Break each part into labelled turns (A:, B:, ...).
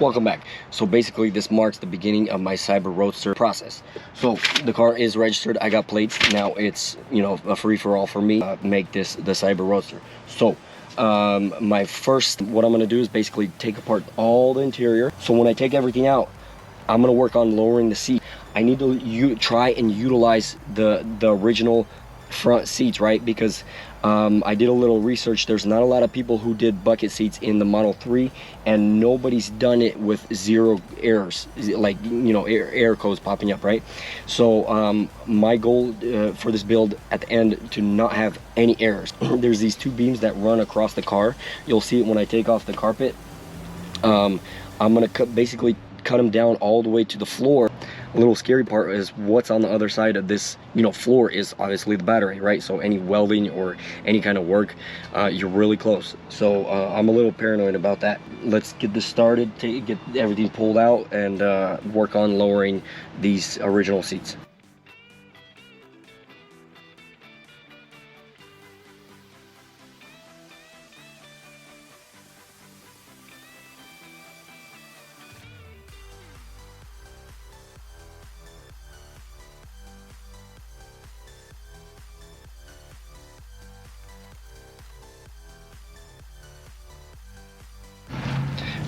A: Welcome back. So basically this marks the beginning of my Cyber Roadster process. So the car is registered, I got plates. Now it's, you know, a free-for-all for me make this the Cyber Roadster. So my first, what I'm gonna do is basically take apart all the interior. So when I take everything out, I'm gonna work on lowering the seat. I need to try and utilize the original front seats, right? Because I did a little research. There's not a lot of people who did bucket seats in the Model 3, and nobody's done it with zero errors, like, you know, error codes popping up, right? So my goal for this build at the end to not have any errors. There's these two beams that run across the car. You'll see it when I take off the carpet. I'm gonna basically cut them down all the way to the floor. A little scary part is what's on the other side of this, you know, floor is obviously the battery, right? So any welding or any kind of work, you're really close. So I'm a little paranoid about that. Let's get this started, get everything pulled out, and work on lowering these original seats.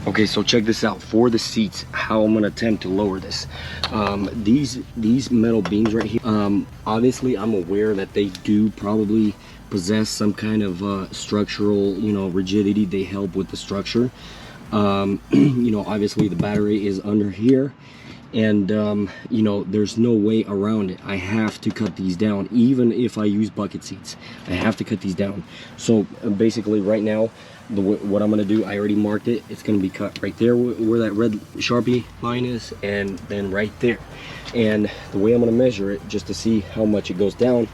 A: Okay, so check this out. For the seats, how I'm gonna attempt to lower this. These metal beams right here, obviously I'm aware that they do probably possess some kind of structural, you know, rigidity. They help with the structure. You know, obviously the battery is under here, and you know, there's no way around it. I have to cut these down. Even if I use bucket seats, I have to cut these down. So basically right now, what I'm gonna do, I already marked it. It's gonna be cut right there where that red Sharpie line is, and then right there. And the way I'm gonna measure it, just to see how much it goes down,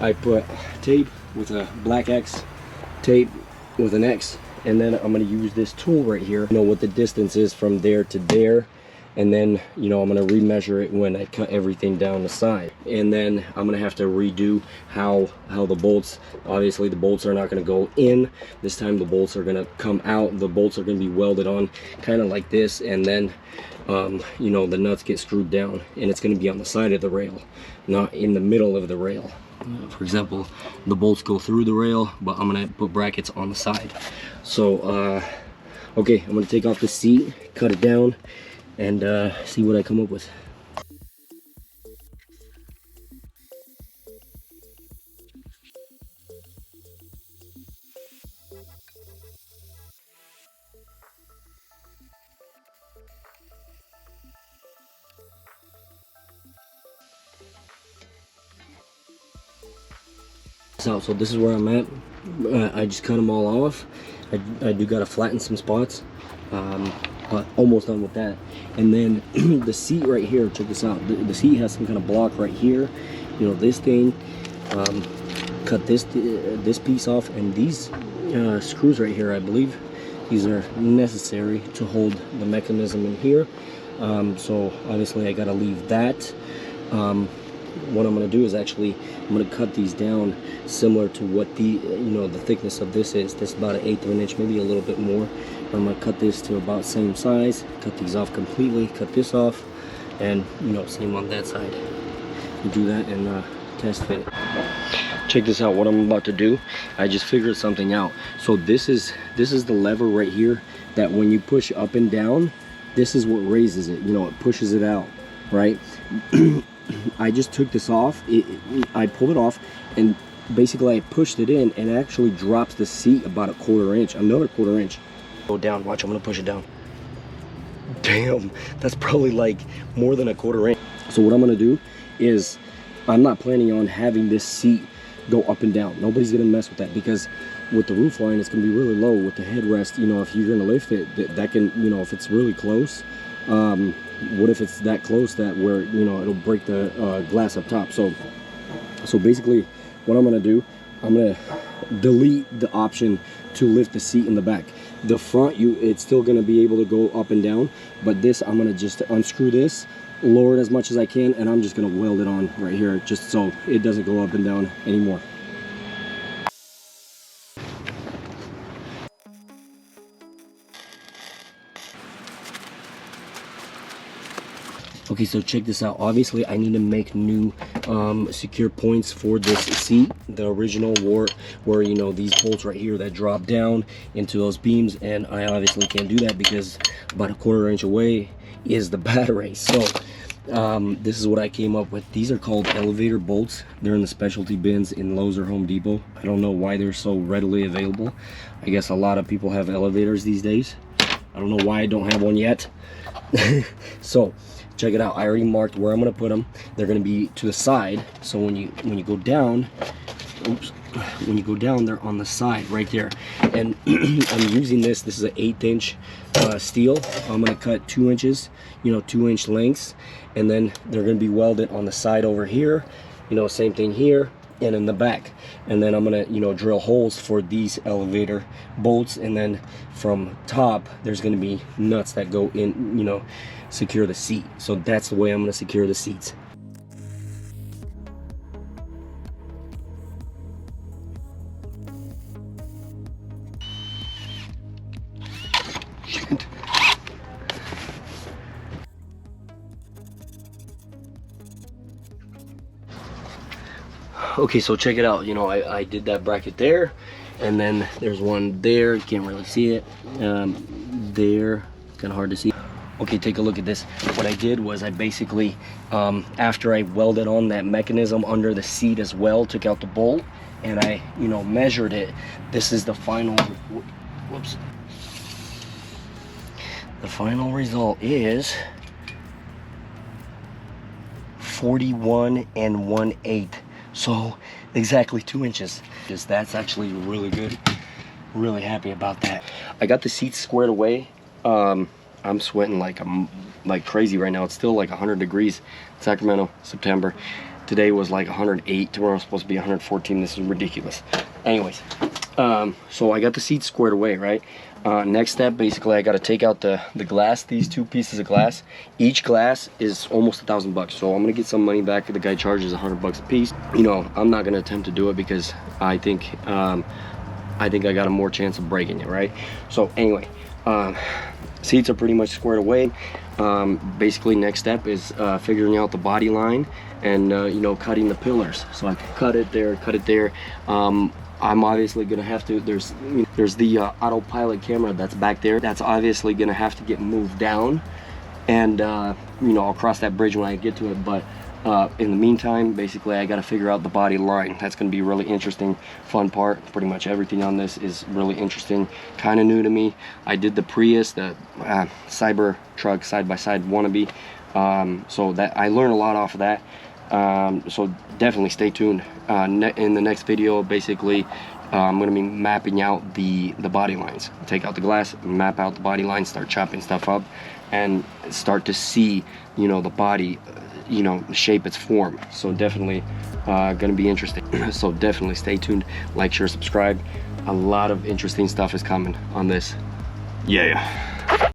A: I put tape with a black X, tape with an X, and then I'm gonna use this tool right here, know what the distance is from there to there. And then, you know, I'm gonna remeasure it when I cut everything down the side. And then I'm gonna have to redo how the bolts, obviously the bolts are not gonna go in. This time the bolts are gonna come out. The bolts are gonna be welded on kind of like this. And then, you know, the nuts get screwed down, and it's gonna be on the side of the rail, not in the middle of the rail. For example, the bolts go through the rail, but I'm gonna put brackets on the side. So, okay, I'm gonna take off the seat, cut it down, and see what I come up with. So this is where I'm at. I just cut them all off. I do gotta flatten some spots, but almost done with that. And then the seat right here, check this out. The seat has some kind of block right here. You know, this thing, cut this piece off, and these screws right here, I believe these are necessary to hold the mechanism in here. So obviously I gotta leave that. What I'm going to do is actually, I'm going to cut these down similar to what the, you know, the thickness of this is. This is about 1/8 of an inch, maybe a little bit more. I'm going to cut this to about same size, cut these off completely, cut this off, and, you know, same on that side. You do that and test fit it. Check this out, what I'm about to do. I just figured something out. So this is the lever right here that when you push up and down, this is what raises it. You know, it pushes it out, right? I just took this off. I pulled it off, and basically I pushed it in, and it actually drops the seat about 1/4 inch, another 1/4 inch. Go down, watch, I'm gonna push it down. Damn, that's probably like more than 1/4 inch. So what I'm gonna do is, I'm not planning on having this seat go up and down. Nobody's gonna mess with that, because with the roof line, it's gonna be really low with the headrest. You know, if you're gonna lift it, that can, you know, if it's really close, what if it's that close that where, you know, it'll break the glass up top. So basically what I'm gonna do, I'm gonna delete the option to lift the seat in the back. The front, it's still gonna be able to go up and down, but this, I'm gonna just unscrew this, lower it as much as I can, and I'm just gonna weld it on right here, just so it doesn't go up and down anymore. Okay, so check this out. Obviously, I need to make new secure points for this seat. The original where you know, these bolts right here that drop down into those beams, and I obviously can't do that because about a 1/4 inch away is the battery. So this is what I came up with. These are called elevator bolts. They're in the specialty bins in Lowe's or Home Depot. I don't know why they're so readily available. I guess a lot of people have elevators these days. I don't know why I don't have one yet. So check it out. I already marked where I'm going to put them. They're going to be to the side. So when you go down, oops, when you go down, they're on the side right there. And I'm using this is an 1/8 inch steel. I'm going to cut 2 inches, you know, 2-inch lengths, and then they're going to be welded on the side over here, you know, same thing here and in the back. And then I'm going to, you know, drill holes for these elevator bolts, and then from top there's going to be nuts that go in, you know, secure the seat. So that's the way I'm going to secure the seats. Okay, so check it out. You know, I did that bracket there, and then there's one there. You can't really see it. There, kind of hard to see. Okay, take a look at this. What I did was I basically, after I welded on that mechanism under the seat as well, took out the bolt, and I, you know, measured it. This is the final, whoops. The final result is 41 1/8. So exactly 2 inches. That's actually really good. Really happy about that. I got the seats squared away. I'm sweating like crazy right now. It's still like 100 degrees. Sacramento, September. Today was like 108. Tomorrow's supposed to be 114. This is ridiculous. Anyways, so I got the seats squared away, right? Next step, basically, I got to take out the glass. These 2 pieces of glass. Each glass is almost $1,000 bucks. So I'm gonna get some money back. The guy charges $100 bucks a piece. You know, I'm not gonna attempt to do it because I think I got a more chance of breaking it, right? So anyway, seats are pretty much squared away. Basically, next step is figuring out the body line and you know, cutting the pillars. So I cut it there, cut it there. I'm obviously gonna have to, there's the autopilot camera that's back there. That's obviously gonna have to get moved down, and you know, I'll cross that bridge when I get to it. But in the meantime, basically, I gotta figure out the body line. That's gonna be really interesting, fun part. Pretty much everything on this is really interesting, kind of new to me. I did the Prius, the Cybertruck side-by-side wannabe, so that I learned a lot off of that. So definitely stay tuned. In the next video, basically, I'm going to be mapping out the body lines. Take out the glass, map out the body lines, start chopping stuff up, and start to see, you know, the body, you know, shape its form. So definitely going to be interesting. So definitely stay tuned, like, share, subscribe. A lot of interesting stuff is coming on this. Yeah.